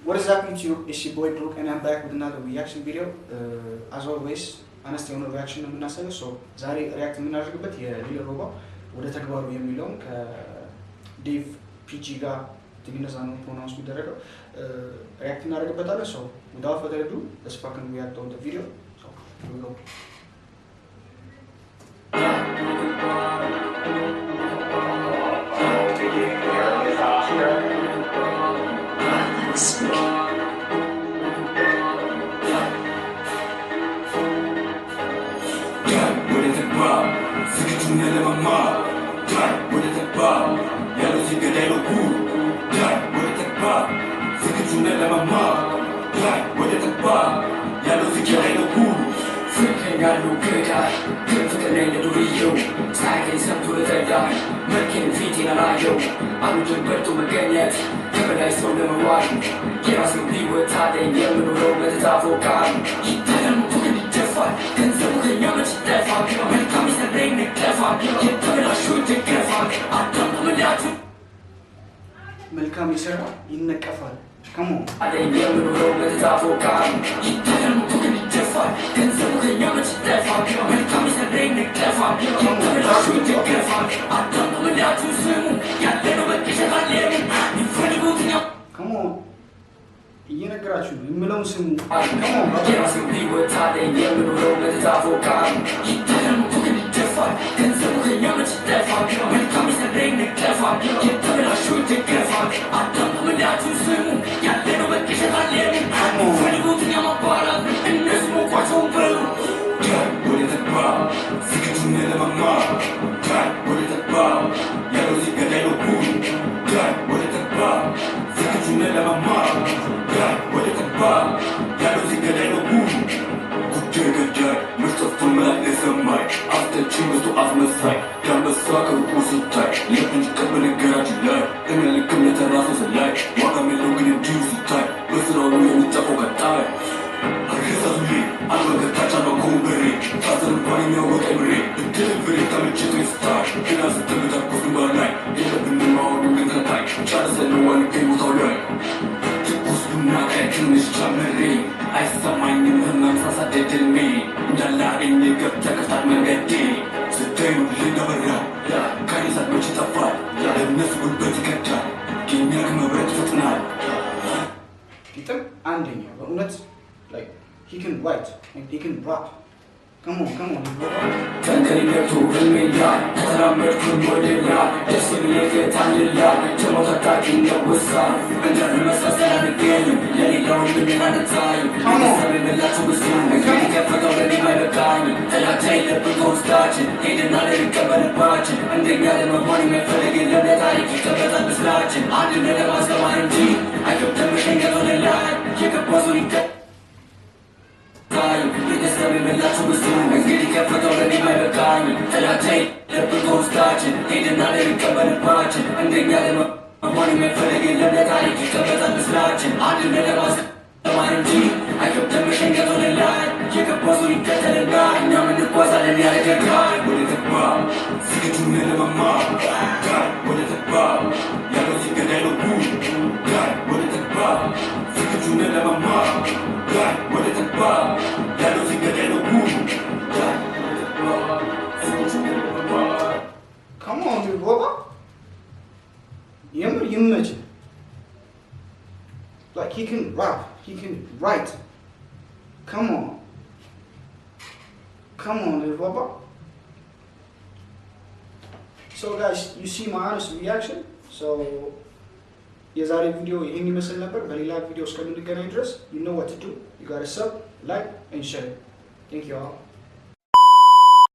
What is up YouTube? It's your boy Brooke and I'm back with another reaction video. As always, honestly on reaction ነው የምናሳየው. So ዛሬ ሪያክት የምናደርግበት የሊል ሮባ ወደ ተግባሩ የሚለውን ከዴቭ ፒጂ ጋር ትግነዛ ነው ፕሮናውንስ የሚደረገው ሪያክት እናደርግበታለን. So without further ado, let's fucking react on the video. So here we go. መልካም ይሰራ ይነቀፋል ከሞ እየነገራችሁ ነው የምለውን ስሙ አንደኛው በእውነት like he can write and he can rap. Come on ተንከሪነቱ ህልሜያ ተራመድኩ ወደላ ደስ የሚል ታንላ ተሞታታቂ ነው ወሳ እንደር መሳሰል አድርገኝ ለሌላው እንደሚናነታይ ሰበላችሁ ብዙ ከፈተው ለማይበቃኝ ተላታይ ለብቆ ውስጣችን ሄድና ለሪቀበልባችን እንደኛ ለመሆን የሚፈልግ ለታሪክ ይቀበጣል ምስላችን አንድ ነገር ማስተማር እንጂ አይከብድም ሸንገቶ ለላ የገባዙ ይቀ በላችሁ ብዙ እንግዲህ ከፈተው ለማይበቃኝ ተላታይ ለብቆ ውስጣችን ሄድና ለሪቀበልባችን እንደኛ ለመሆን የሚፈልግ ለታሪክ ይቀበጣል ምስላችን አንድ ነገር ማስተማር እንጂ አይከብድም ሸንገቶ ለላ የገባዙ ይከተልና እኛም እንጓዛለን ያለገጋይ ወደ ተግባር ዝግጁ ነን ለመማር ወደ ተግባር ያለው ሲገዳይ ነው ወደ ተግባር ዝግጁ ነን ለመማር ወደ ተግባር ያለው ሲገዳይ ነው Come on, dude, Boba. Imagine. Like he can rap, he can write. Come on, dude, Boba. So guys, you see my honest reaction. So የዛሬ ቪዲዮ ይሄን ይመስል ነበር። በሌላ ቪዲዮ እስከምንገናኝ ድረስ you know what to do. You gotta sub, like and share. Thank you all.